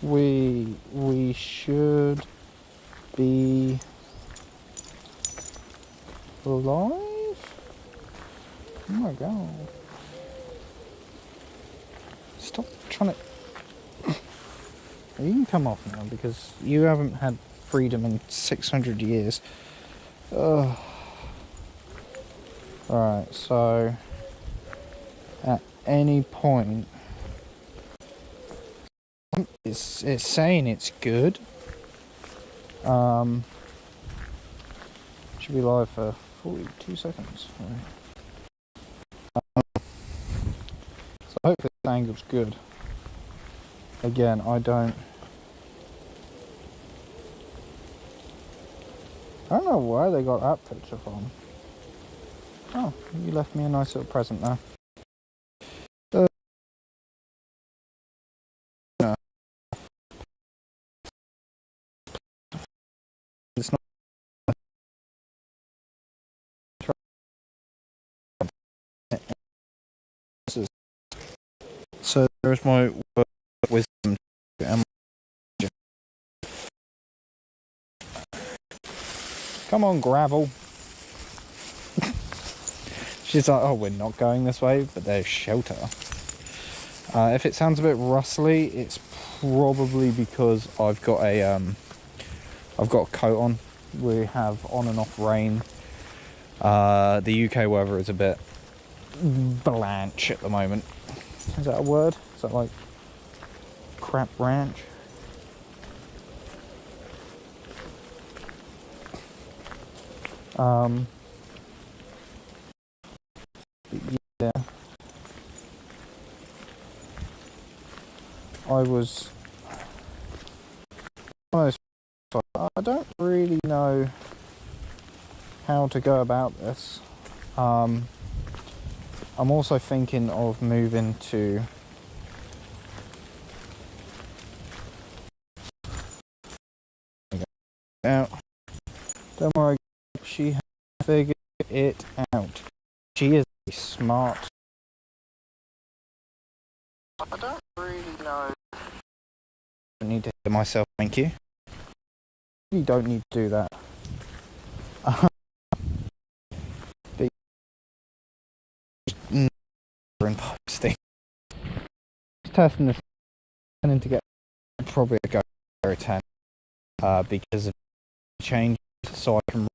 we should be alive. Oh my god. Stop trying to... You can come off now because you haven't had freedom in 600 years. Ugh. Alright, so at any point it's saying it's good. Should be live for 42 seconds. So hopefully the angle's good. Again, I don't know where they got that picture from. Oh, you left me a nice little present there. No. It's not. So there's my word of wisdom. Come on, gravel. She's like, oh, we're not going this way, but there's shelter. If it sounds a bit rustly, it's probably because I've got a coat on. We have on and off rain. The UK weather is a bit blanche at the moment. Is that a word? Is that like crap ranch? Yeah. I don't really know how to go about this. I'm also thinking of moving to out. Don't worry, she has figured it out. She is a smart. I don't really know. I need to hear myself, thank you. You don't need to do that. In posting. Testing this, planning to get probably a go for a 10 because of change, so I can.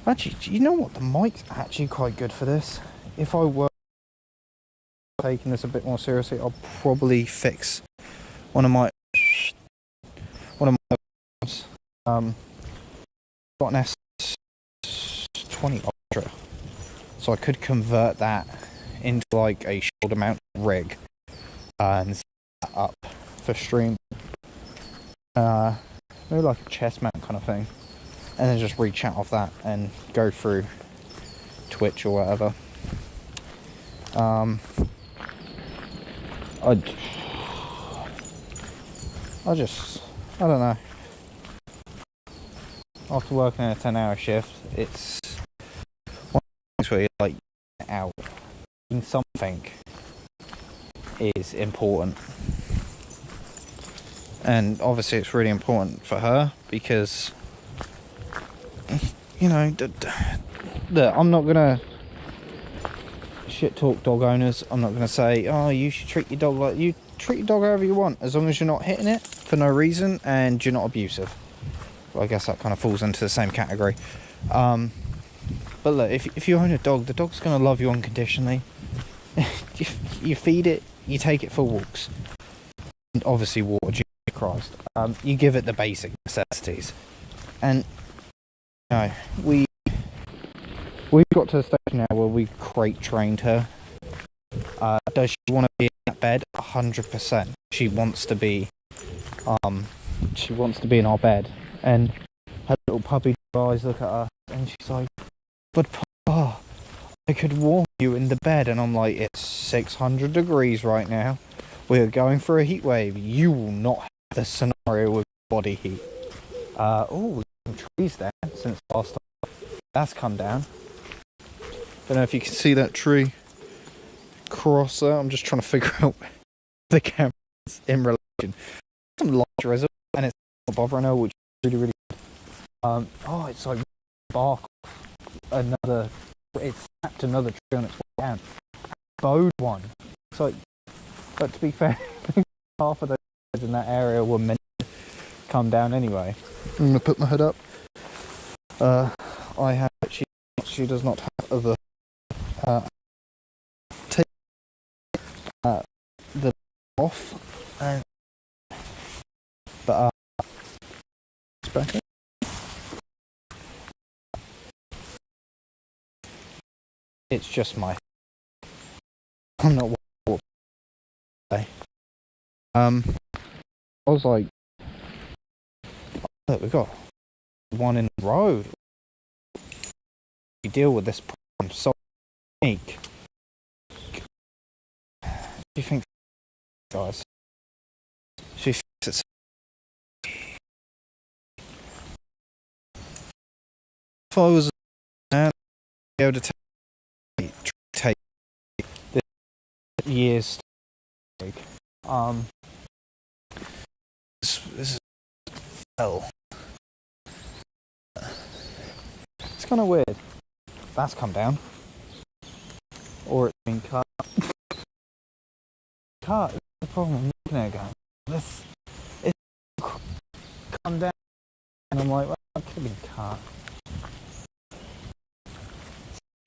Actually, you know what? The mic's actually quite good for this. If I were taking this a bit more seriously, I'll probably fix one of my got an S20 Ultra, so I could convert that into like a shoulder mount rig and set that up for stream, maybe like a chest mount kind of thing, and then just reach out of that and go through Twitch or whatever. I don't know. After working a 10-hour shift, it's one of the things where you're like out. Doing something is important. And obviously it's really important for her because, you know, look, I'm not gonna shit talk dog owners. I'm not gonna say, oh, you should treat your dog like you treat your dog however you want, as long as you're not hitting it for no reason and you're not abusive. Well, I guess that kind of falls into the same category. But look, if you own a dog, the dog's gonna love you unconditionally. You feed it, you take it for walks, and obviously water. Jesus Christ, you give it the basic necessities, and you know, we've got to the stage now where we crate trained her. Does she want to be in that bed? 100%. She wants to be in our bed, and her little puppy eyes look at us, and she's like, "But Papa, I could warm you in the bed." And I'm like, it's 600 degrees right now. We're going for a heat wave. You will not have this scenario with body heat. Oh, some trees there since last time. That's come down. Don't know if you can see that tree across there. I'm just trying to figure out the camera in relation. Some light drizzle, and it's not bothering her, which is really, really good. Oh, it's like bark another. It snapped another tree on its way down. Bowed one. It's like, but to be fair, half of those in that area were meant to come down anyway. I'm gonna put my hood up. I have. She does not have other. Take the off, but it's back in. It's just my. I'm not what I was like, look, we got one in the road. You deal with this problem so unique. Do you think, guys? She thinks it's. If I was able to take this years to take, this is hell. It's kind of weird. That's come down, or it's been cut. Cut is the problem. I'm looking at it going, this it's come down, and I'm like, well, it could have been cut.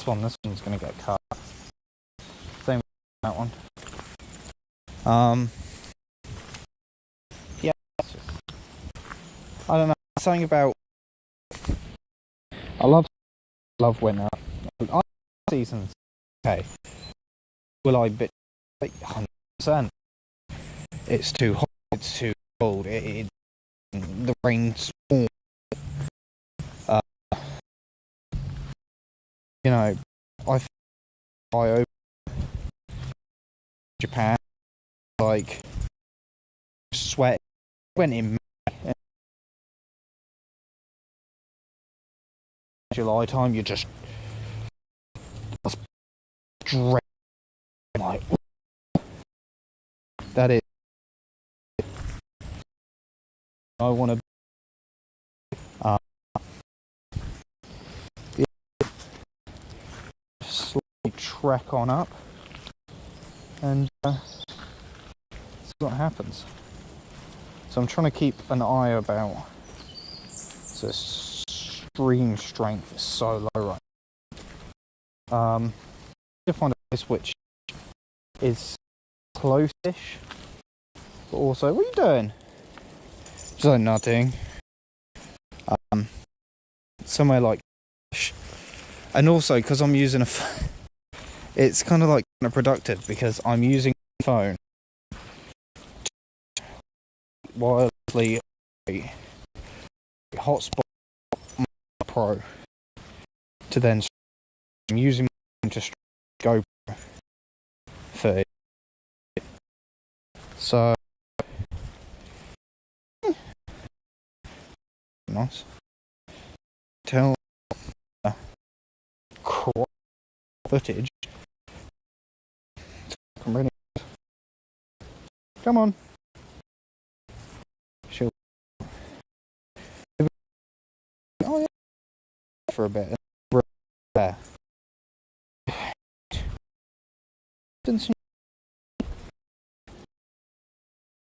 This one's gonna get cut. Same with that one. Yeah, I don't know. Something about. I love winter. I like seasons. Okay. Will I bit 100%? It's too hot. It's too cold. The rain's warm. You know, I fly over Japan, like, sweat. Went in May. July time, you just straight like that is. I want to. Trek on up, and see what happens. So I'm trying to keep an eye about. The stream strength is so low right. To find a place which is close-ish, but also, what are you doing? Just like nothing. Somewhere like, and also because I'm using a. It's kind of like counterproductive because I'm using the phone wirelessly hotspot Pro to then I'm using my phone to GoPro for it. So nice. Tell crop footage. Really. Come on. She'll. Oh yeah. For a bit. There. Didn't see.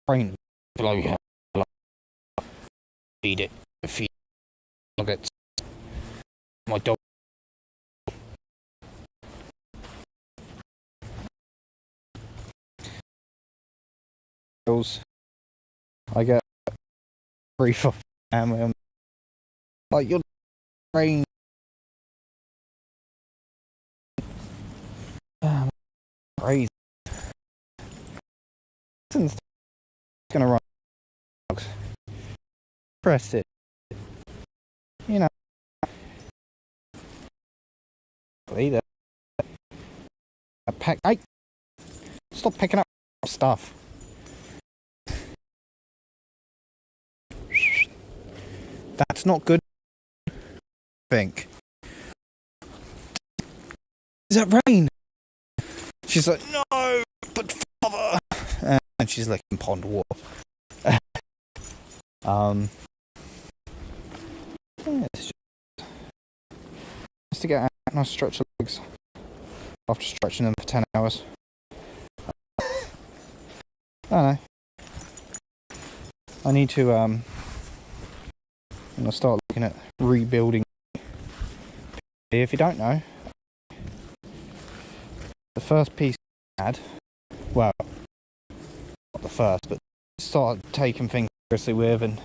Brain blow you. Feed it. Feed nuggets. My dog. I get grief off family. I'm like, your brain. Crazy. It's gonna run. Press it. You know. Either. Hey, stop picking up stuff. That's not good. I think. Is that rain? She's like, no, but father. and she's licking pond water. Yeah, it's just to get out and I stretch the legs after stretching them for 10 hours. I don't know. I need to I'm gonna start looking at rebuilding. If you don't know, the first piece I had, well, not the first, but started taking things seriously with, and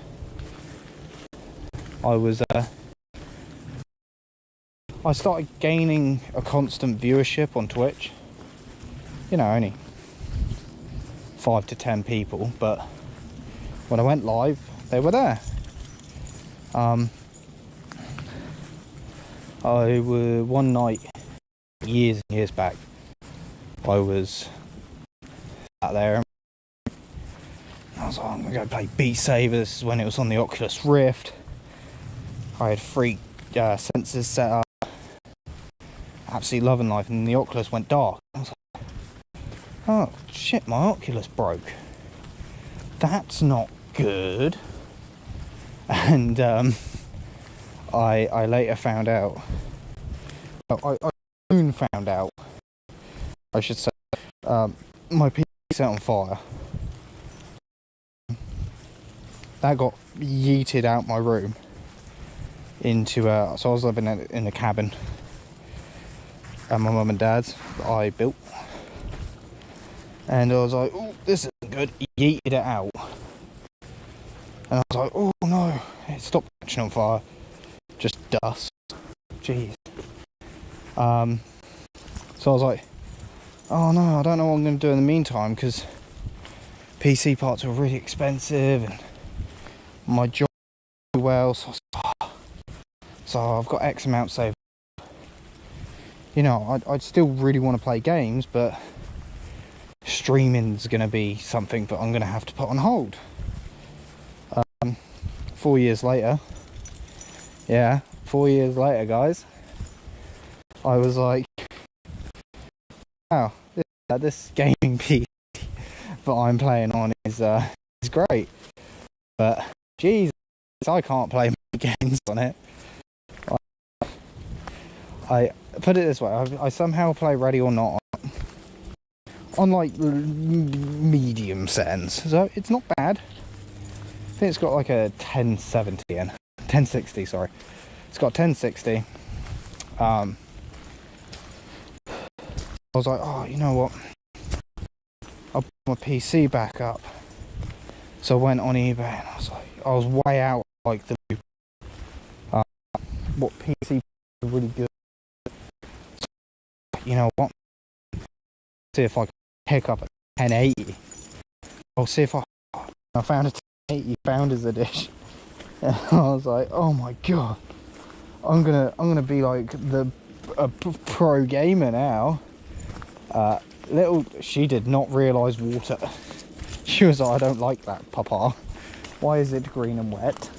I started gaining a constant viewership on Twitch. You know, only 5 to 10 people, but when I went live, they were there. I was one night, years and years back, I was out there and I was like, I'm gonna go play Beat Saber. This is when it was on the Oculus Rift. I had 3 sensors set up, absolutely loving life, and the Oculus went dark. I was like, oh shit, my Oculus broke. That's not good. And I later found out, I soon found out, I should say, my PC set on fire. That got yeeted out my room into so I was living in a cabin at my mum and dad's that I built, and I was like, oh, this isn't good. Yeeted it out, and I was like, oh no, it stopped catching on fire, just dust. Jeez. So I was like, oh no, I don't know what I'm going to do in the meantime, because PC parts are really expensive and my job well, so I've got X amount saved. You know, I'd still really want to play games, but streaming's going to be something that I'm going to have to put on hold. 4 years later, yeah, 4 years later, guys, I was like, wow, this gaming PC that I'm playing on is great, but Jesus, I can't play games on it. I put it this way, I somehow play Ready or Not on like medium settings, so it's not bad. I think it's got like a 1070 in 1060, sorry, it's got 1060. I was like, oh, you know what, I'll put my PC back up. So I went on eBay and I was way out like the what PC are really good. So, you know what? See if I can pick up a 1080. I'll see if I found a 1080 Founders Edition. And I was like, oh my god, I'm gonna be like a pro gamer now. Little she did not realise water. She was like, I don't like that, Papa. Why is it green and wet?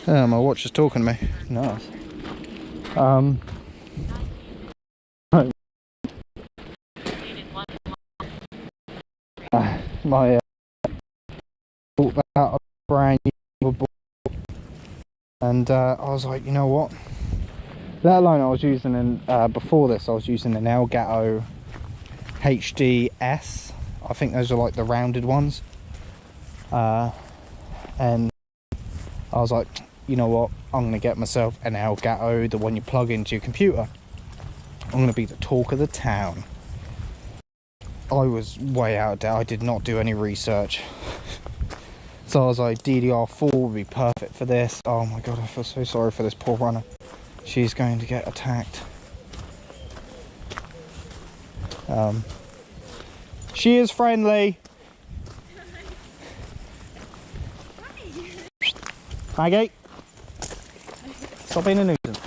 My watch is talking to me. Nice. My bought that out of brand new board, and I was like, you know what? That alone, I was using before this, I was using an Elgato HDS. I think those are like the rounded ones. And I was like, you know what? I'm going to get myself an Elgato, the one you plug into your computer. I'm going to be the talk of the town. I was way out there. I did not do any research. So I was like, DDR4 would be perfect for this. Oh my god, I feel so sorry for this poor runner. She's going to get attacked. She is friendly. Maggie, stop being a nuisance.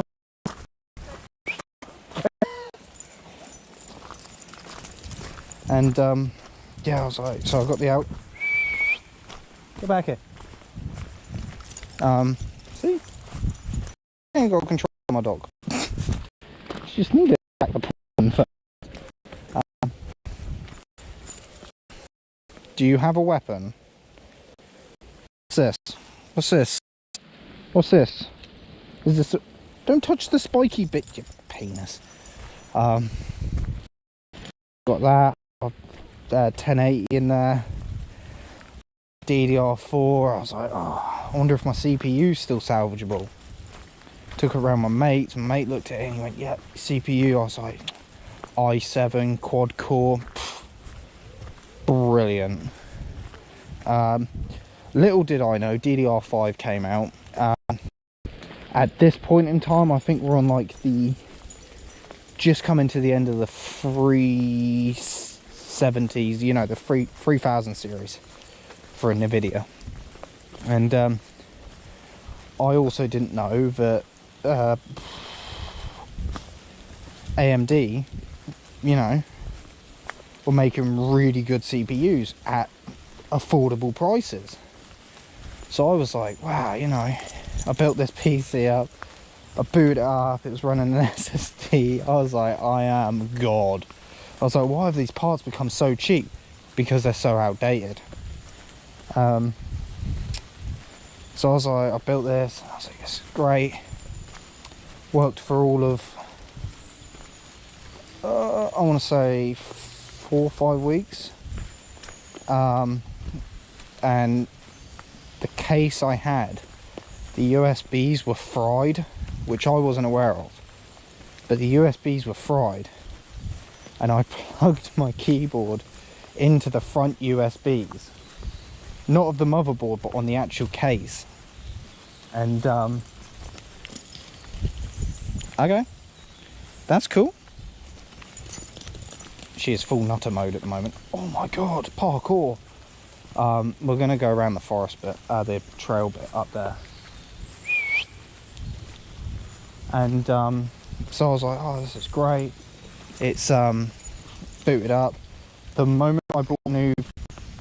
And yeah, I was like, so I got the out. Get back here. See, I ain't got control of my dog. She just needed to back the pond first. Do you have a weapon? What's this? What's this? What's this? Is this... Don't touch the spiky bit, you penis. Got that. 1080 in there. DDR4. I was like, oh, I wonder if my CPU's still salvageable. Took it around my mate. My mate looked at it and he went, yeah, CPU. I was like, i7 quad core. Pff, brilliant. Little did I know, DDR5 came out. At this point in time, I think we're on like the... just coming to the end of the 370s, you know, the 3000 series for a NVIDIA. And I also didn't know that AMD, you know, were making really good CPUs at affordable prices. So I was like, wow, you know, I built this PC up, I booted it up, it was running an SSD. I was like, I am God. I was like, why have these parts become so cheap? Because they're so outdated. So I was like, I built this, I was like, it's great. Worked for all of, I want to say 4 or 5 weeks. And the case I had, the USBs were fried, which I wasn't aware of. But the USBs were fried. And I plugged my keyboard into the front USBs. Not of the motherboard, but on the actual case. And, okay. That's cool. She is full nutter mode at the moment. Oh my God, parkour. We're going to go around the forest bit, the trail bit up there. And so I was like, oh, this is great. It's booted up. The moment I bought a new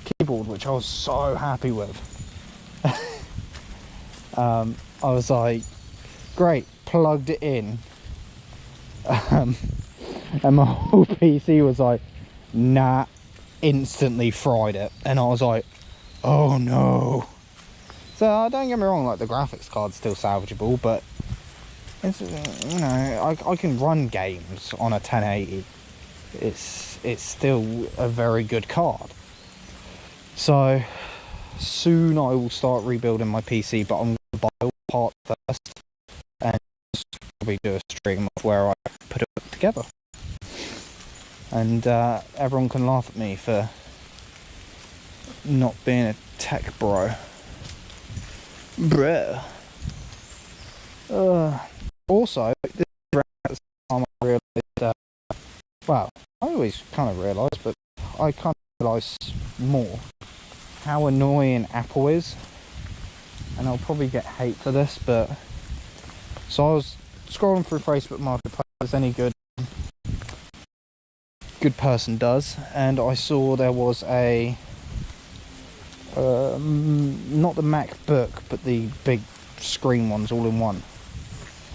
keyboard, which I was so happy with, I was like, great, plugged it in. And my whole PC was like, nah, instantly fried it. And I was like, oh no. So don't get me wrong, like the graphics card's still salvageable, but it's, you know, I can run games on a 1080. It's still a very good card. So soon I will start rebuilding my PC, but I'm going to buy all the parts first and probably do a stream of where I put it together. And everyone can laugh at me for not being a tech bro. Also, this is around the time I realised, well, I always kind of realised, but I kind of realised more how annoying Apple is. And I'll probably get hate for this, but... So I was scrolling through Facebook Marketplace, as any good person does, and I saw there was a... not the MacBook, but the big screen ones all in one.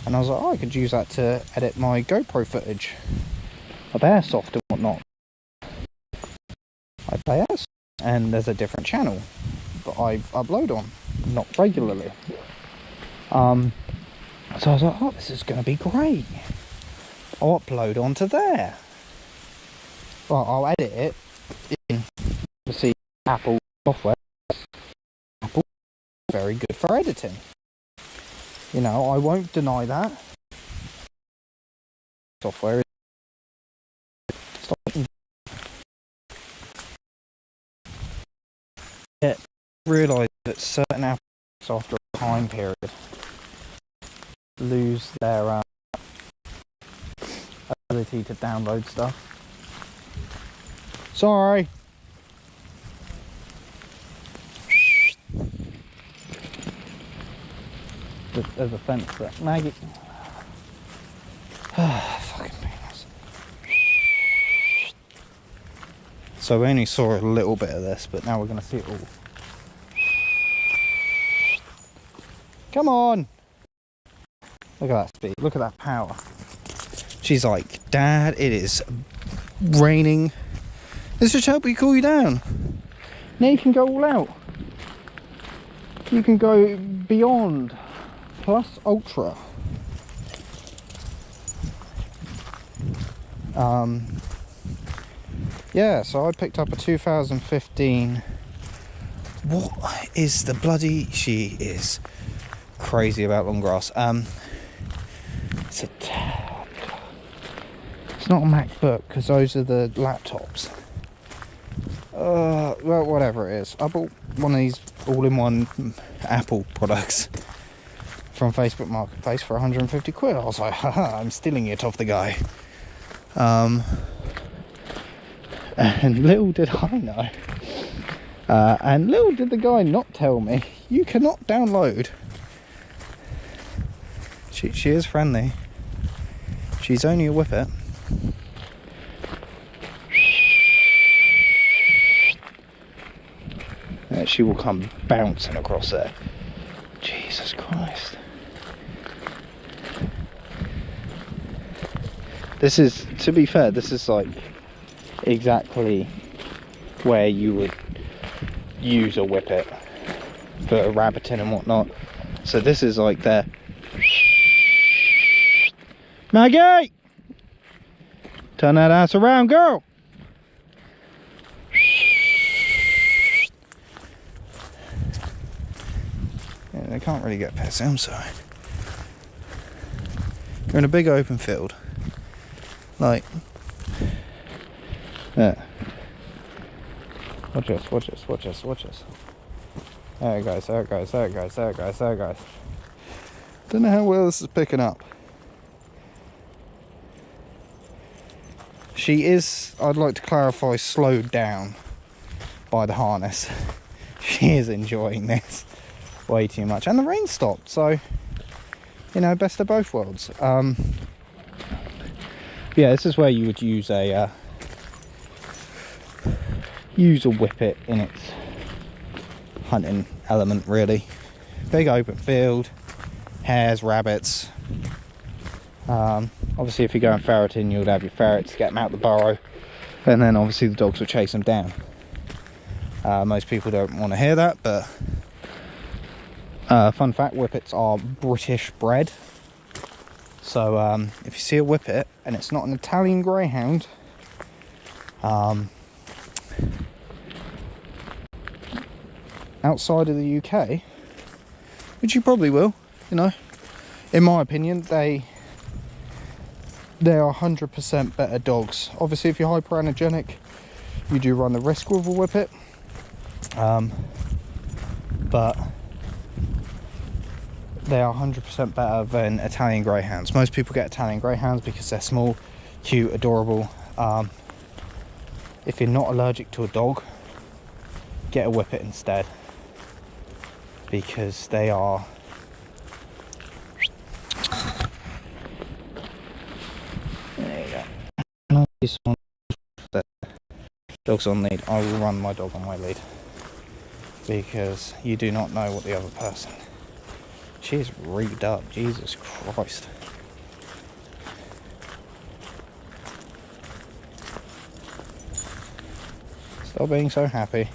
And I was like, oh, I could use that to edit my GoPro footage of airsoft and whatnot. I play airsoft, and there's a different channel that I upload on, not regularly. So I was like, oh, this is going to be great. I'll upload onto there. Well, I'll edit it in, obviously, Apple software. Apple is very good for editing. You know, I won't deny that. Software is... Yet, realise that certain apps after a time period lose their ability to download stuff. Sorry. There's a fence there. Maggie. Fucking penis. So we only saw a little bit of this, but now we're going to see it all. Come on! Look at that speed. Look at that power. She's like, Dad, it is raining. Let's just help you cool you down. Now you can go all out. You can go beyond, plus ultra. Yeah, so I picked up a 2015. What is the bloody... She is crazy about long grass. It's not a MacBook, because those are the laptops. Well, whatever it is. I bought one of these all-in-one Apple products from Facebook Marketplace for 150 quid. I was like, haha, I'm stealing it off the guy. And little did I know, and little did the guy not tell me, you cannot download. She is friendly. She's only a whippet. She will come bouncing across there. Jesus Christ. This is, to be fair, this is like exactly where you would use a whippet for rabbiting and whatnot. So this is like their... Maggie! Turn that ass around, girl! Yeah, they can't really get past them, so... You're in a big open field. Like... Yeah. Watch this, watch this, watch this, watch this. There it goes, there it goes, there it goes, there it goes, there it goes. Don't know how well this is picking up. She is, I'd like to clarify, slowed down by the harness. She is enjoying this way too much. And the rain stopped, so, you know, best of both worlds. Yeah, this is where you would use a whippet in its hunting element, really. Big open field, hares, rabbits. Obviously if you're going ferreting, you would have your ferrets, get them out the burrow, and then obviously the dogs will chase them down. Most people don't want to hear that, but fun fact, whippets are British bred. So if you see a whippet and it's not an Italian greyhound, outside of the UK, which you probably will, you know, in my opinion, they are 100% better dogs. Obviously if you're hyperenergenic, you do run the risk with a whippet, but they are 100% better than Italian greyhounds. Most people get Italian greyhounds because they're small, cute, adorable. If you're not allergic to a dog, get a whippet instead, because they are there you go. This one, dog's on lead. I will run my dog on my lead, because you do not know what the other person. She is rigged up, Jesus Christ. Stop being so happy.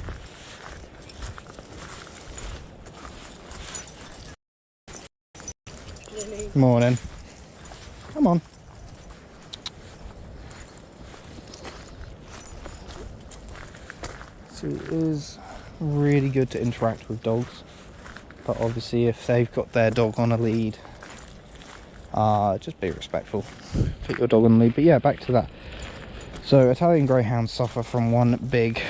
Morning. Come on. So it is really good to interact with dogs, but obviously if they've got their dog on a lead, just be respectful. Put your dog on the lead. But yeah, back to that. So Italian greyhounds suffer from one big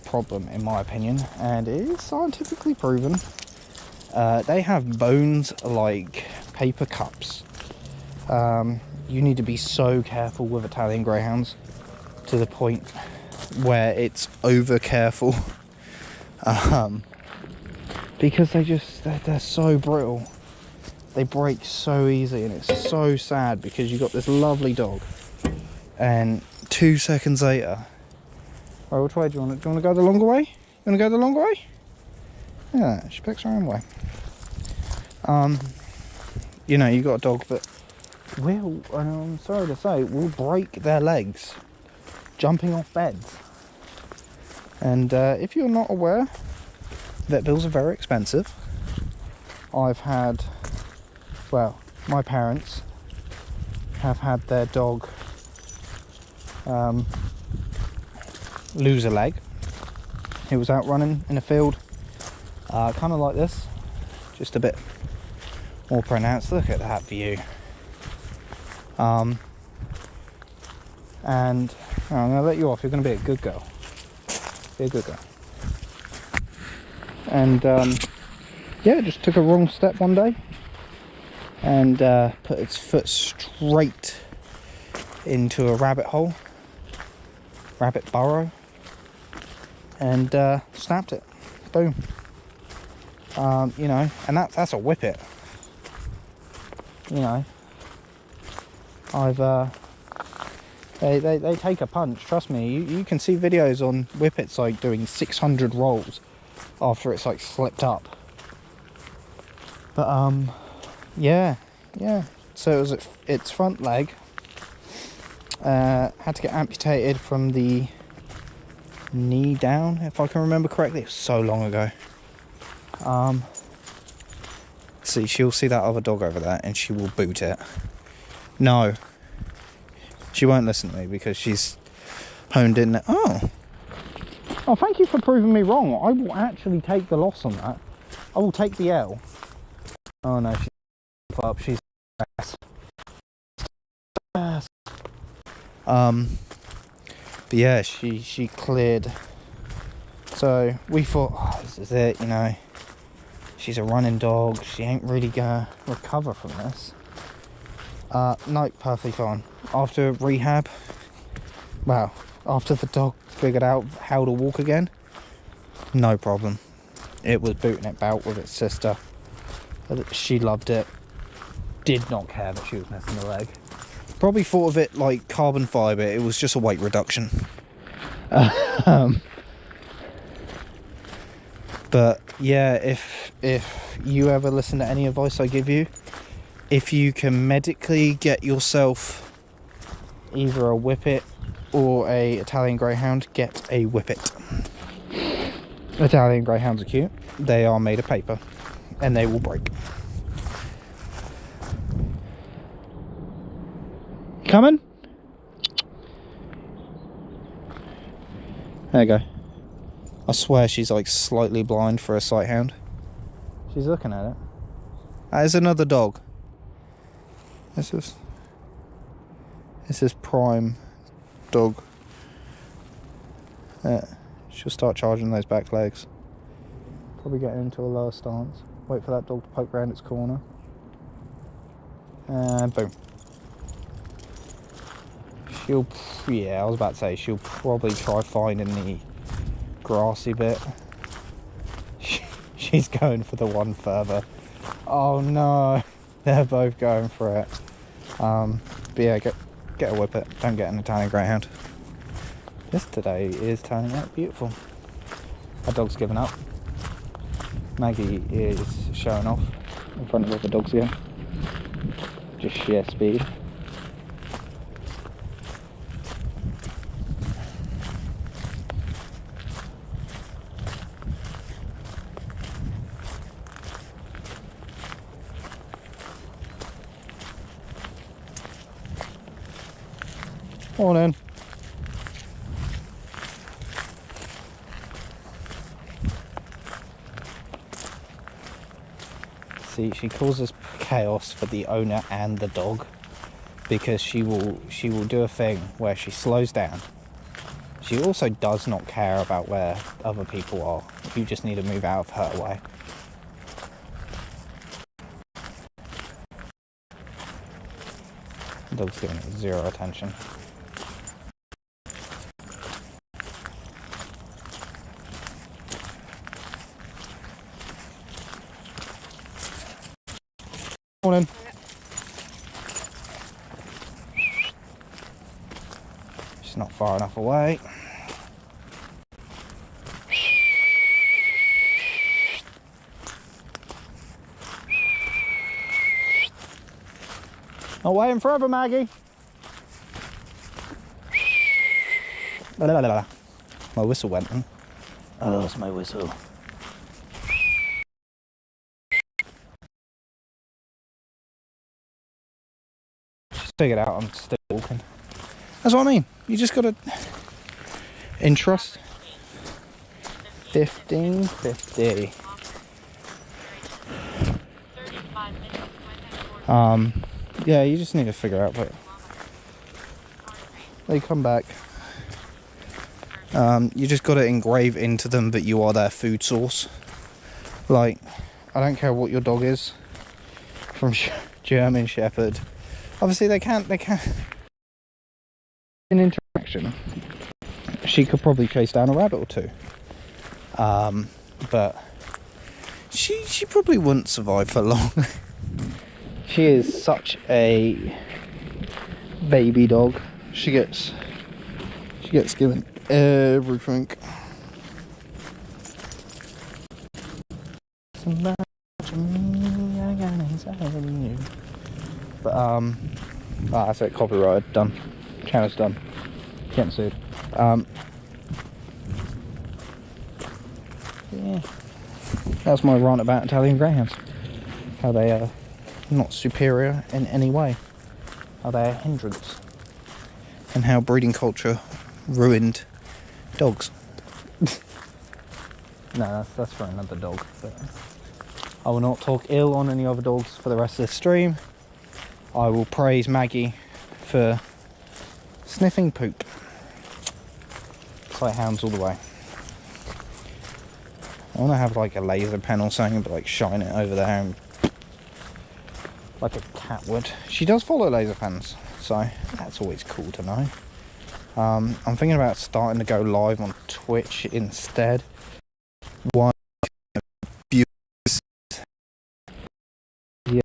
problem, in my opinion, and it is scientifically proven. They have bones like paper cups. You need to be so careful with Italian greyhounds, to the point where it's over careful, because they're so brittle. They break so easy, and it's so sad, because you've got this lovely dog and 2 seconds later, right, which way do you want to go? The longer way? You want to go the longer way? Yeah, she picks her own way. You know, you got a dog that will, and I'm sorry to say, will break their legs jumping off beds. And if you're not aware, vet bills are very expensive. I've had, well, my parents have had their dog lose a leg. He was out running in a field, kind of like this, just a bit more pronounced. Look at that view. And I'm going to let you off. You're going to be a good girl. Be a good girl. And yeah, just took a wrong step one day and put its foot straight into a rabbit hole, rabbit burrow, and snapped it. Boom. You know, and that's a whippet. You know, I've they take a punch. Trust me. You can see videos on whippets like doing 600 rolls after it's like slipped up. But yeah. So it was its front leg. Had to get amputated from the knee down, if I can remember correctly. It was so long ago. See, she'll see that other dog over there and she will boot it. No, she won't listen to me because she's honed in. Oh, thank you for proving me wrong. I will actually take the loss on that. I will take the L. Oh no, she's up. She's but yeah, she cleared. So we thought, oh, this is it, you know. She's a running dog. She ain't really gonna recover from this. No, perfectly fine. After rehab, well, after the dog figured out how to walk again, no problem. It was booting it about with its sister. She loved it. Did not care that she was missing the leg. Probably thought of it like carbon fibre. It was just a weight reduction. But yeah, if you ever listen to any advice I give you, if you can medically get yourself either a whippet or a Italian Greyhound, get a whippet. Italian Greyhounds are cute. They are made of paper and they will break. Coming? There you go. I swear she's like slightly blind for a sighthound. She's looking at it. That is another dog. This is prime dog. She'll start charging those back legs. Probably getting into a lower stance. Wait for that dog to poke around its corner. And boom. Yeah, I was about to say, she'll probably try finding the grassy bit. She's going for the one further. Oh no, they're both going for it. But yeah, get a whippet. Don't get an Italian Greyhound. This today is turning out beautiful. Our dog's given up. Maggie is showing off in front of other dogs again. Just sheer speed. Morning. See, she causes chaos for the owner and the dog because she will do a thing where she slows down. She also does not care about where other people are. You just need to move out of her way. The dog's giving it zero attention. Morning. She's not far enough away. Not waiting forever, Maggie. My whistle went in. Oh, that's my whistle. Just figured out I'm still walking. That's what I mean. You just gotta entrust. 1550. Yeah, you just need to figure out, but they come back. You just got to engrave into them that you are their food source. Like, I don't care what your dog is, from German Shepherd. Obviously, they can't. In interaction, she could probably chase down a rabbit or two. But she probably wouldn't survive for long. She is such a baby dog. She gets given everything. But that's it. Copyright done. Channel's done. Getting sued. Yeah. That's my rant about Italian Greyhounds. How they are not superior in any way. How they are a hindrance. And how breeding culture ruined dogs. No, that's for another dog. But I will not talk ill on any other dogs for the rest of the stream. I will praise Maggie for sniffing poop. Sight hounds all the way. I want to have like a laser pen or something, but like shine it over there and like a cat would. She does follow laser pens, so that's always cool to know. I'm thinking about starting to go live on Twitch instead. One viewers. Yeah.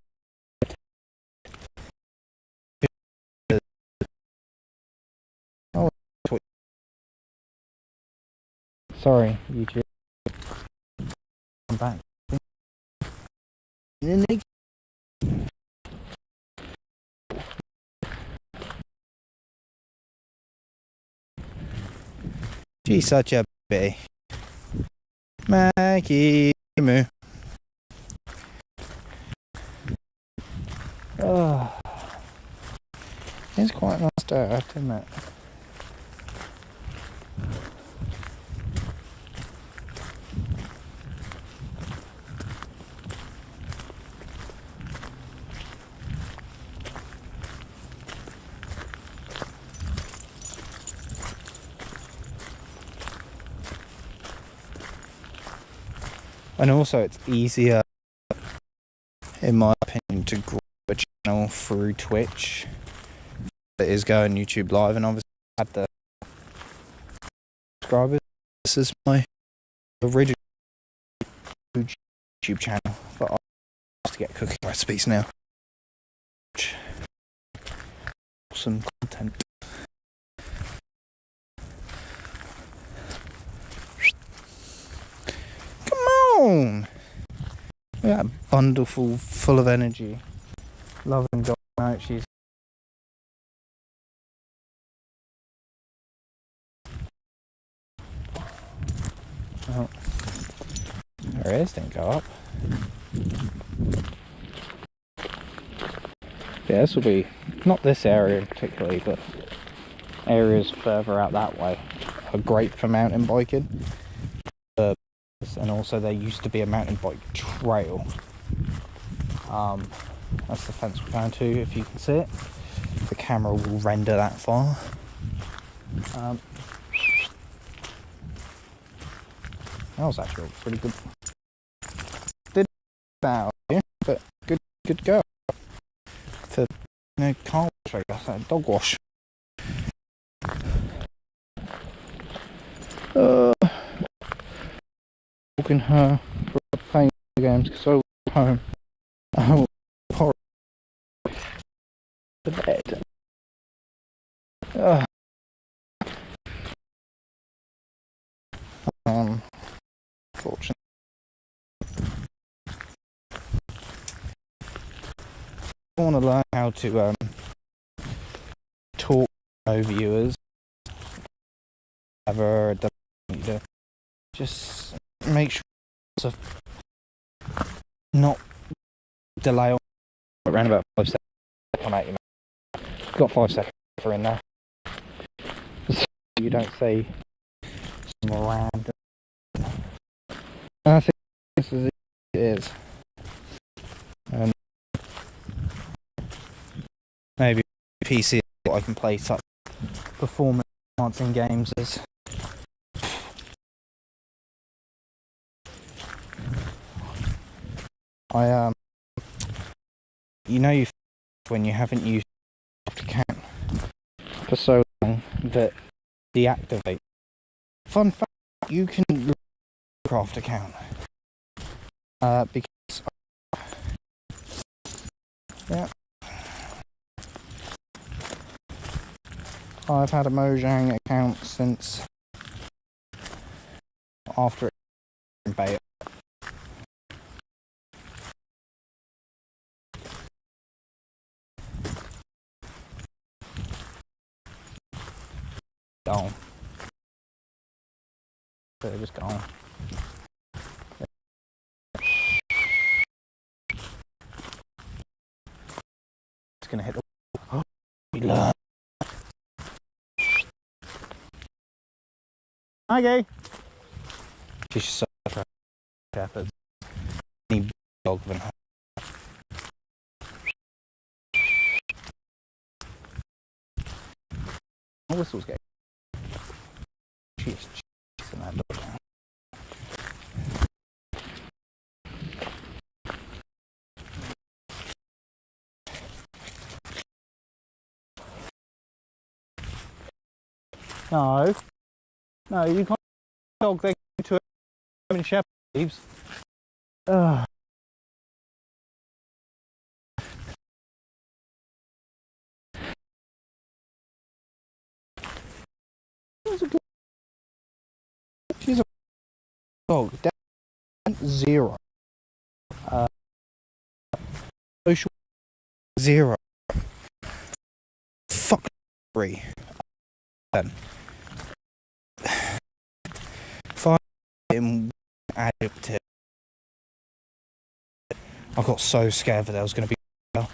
Oh, Twitch. Sorry, YouTube. I'm back. She's such a baby. Maggie Moo. Oh, it's quite nice day out, isn't it? And also it's easier, in my opinion, to grow a channel through Twitch that is going YouTube Live, and obviously I had the subscribers. This is my original YouTube channel, but I have to get cooking recipes now. Awesome content. Look at that bundle full of energy. Loving dog out. She's oh, her ears didn't go up. Yeah, this will be not this area particularly, but areas further out that way are great for mountain biking. And also there used to be a mountain bike trail. That's the fence we're going to, if you can see it. The camera will render that far. That was actually pretty good. Did that, but good go. For car wash, I guess, dog wash. Walking her for playing games because I was home. I was to bed. Fortunately. I want to learn how to talk to viewers. Ever Just make sure to not delay on around about 5 seconds. Come out, you know. Got 5 seconds for in there. You don't see some random. And I think this is it is. And maybe PC is what I can play such performance enhancing games as. You know, when you haven't used account for so long that deactivate. Fun fact: you can craft account because yeah, I've had a Mojang account since after it in beta. Gone. They're just gone. It's gonna hit the wall. We learn. Maggie! She's such a shepherd. Any dog than her. My whistle's getting. She's chasing that dog down. No. No, you can't dog they to a shepherd leaves. Ugh. She's a dog. Down 0. Social 0. Fuck 3. 10. 5 in adjective. I got so scared that there was going to be.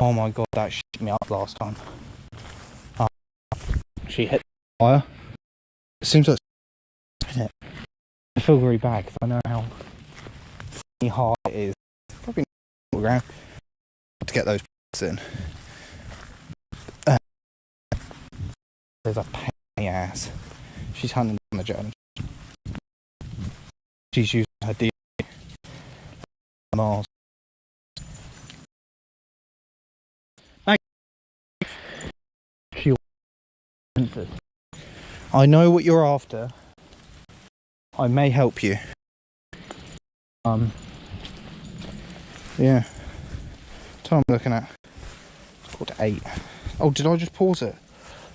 Oh my god, that shit me up last time. She hit the fire. It seems like I feel very bad because I know how hard it is. Probably not ground to get those in. There's a pain in the ass. She's hunting down the German. She's using her D Mars. She. I know what you're after. I may help you. Yeah. Time I'm looking at. It's called 8. Oh, did I just pause it?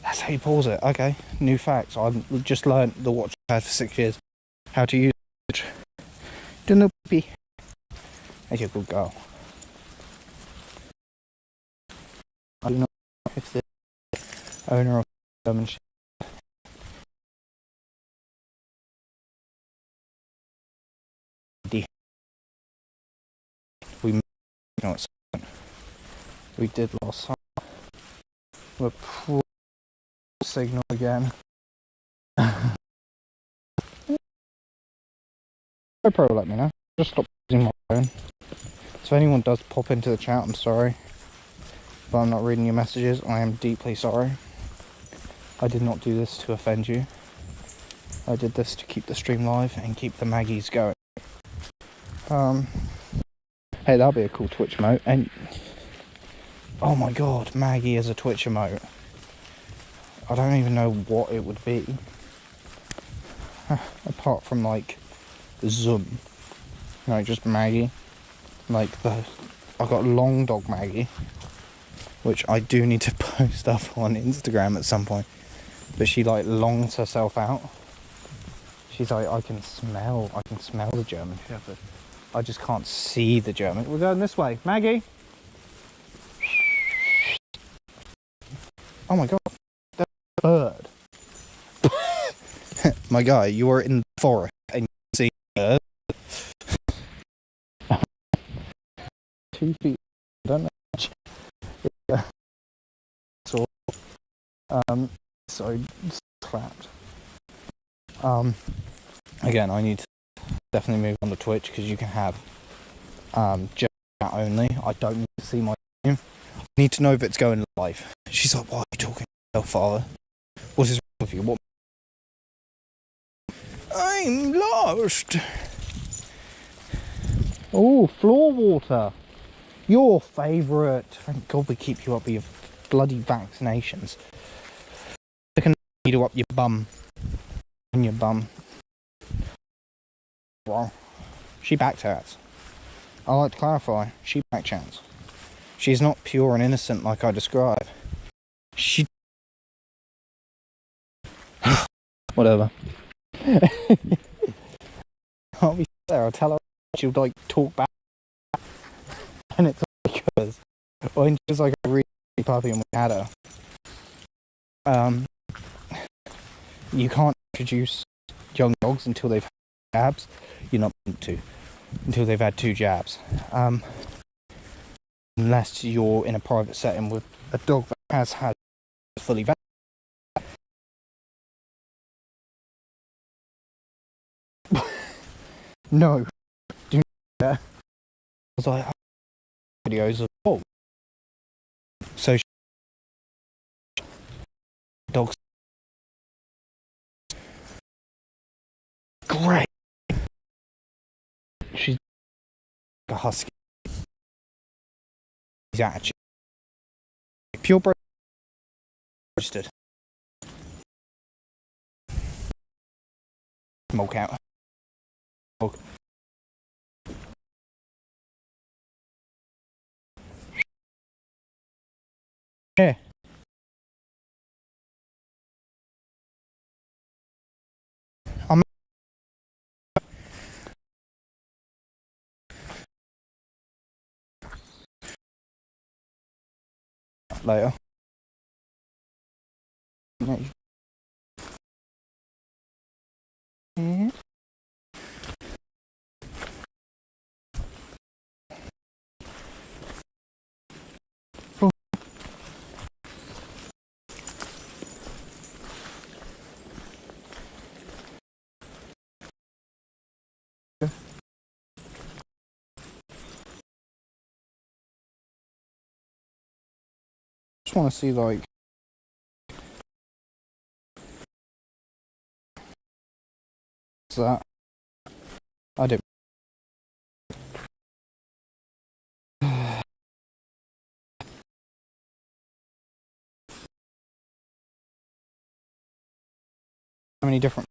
That's how you pause it. Okay. New facts. I've just learned the watch I had for 6 years. How to use it. Don't know, baby. That's a good girl. I do not know if the owner of German we know it's we did last time. We're pro signal again. Pro, let me know. Just stop using my phone. So if anyone does pop into the chat, I'm sorry. But I'm not reading your messages. I am deeply sorry. I did not do this to offend you. I did this to keep the stream live and keep the Maggies going. Hey, that'll be a cool Twitch emote. And oh my god, Maggie as a Twitch emote. I don't even know what it would be. Apart from like Zoom. No, just Maggie. Like I got Long Dog Maggie, which I do need to post up on Instagram at some point. But she like longs herself out. She's like, I can smell the German Shepherd. I just can't see the German. We're going this way. Maggie! Oh my god. That's a bird. My guy, you are in the forest and you see 2 feet. I don't know. Yeah. So, so it's clapped. Again, I need to definitely move on to Twitch because you can have just that only. I don't need to see my name. I need to know if it's going live. She's like, "Why are you talking to your father? What is wrong with you? What?" I'm lost. Oh, floor water. Your favourite. Thank God we keep you up with your bloody vaccinations. Stick a needle up your bum. In your bum. Well, she backchats. I like to clarify, she backchats. She's not pure and innocent like I describe. She... Whatever. I'll be there, I'll tell her she'll like talk back. And it's because when she was like a really puppy and we had her. You can't introduce young dogs until they've had jabs. You're not meant to. Until they've had 2 jabs. Unless you're in a private setting with a dog that has had fully vaccinated. No. Do not do that. Because I have videos of dogs. So dogs. Great. She's a husky. She's attitude. Purebred registered. Smoke out. Smoke. Yeah. I'm later. Yeah. Just want to see like what's that? I don't. How many different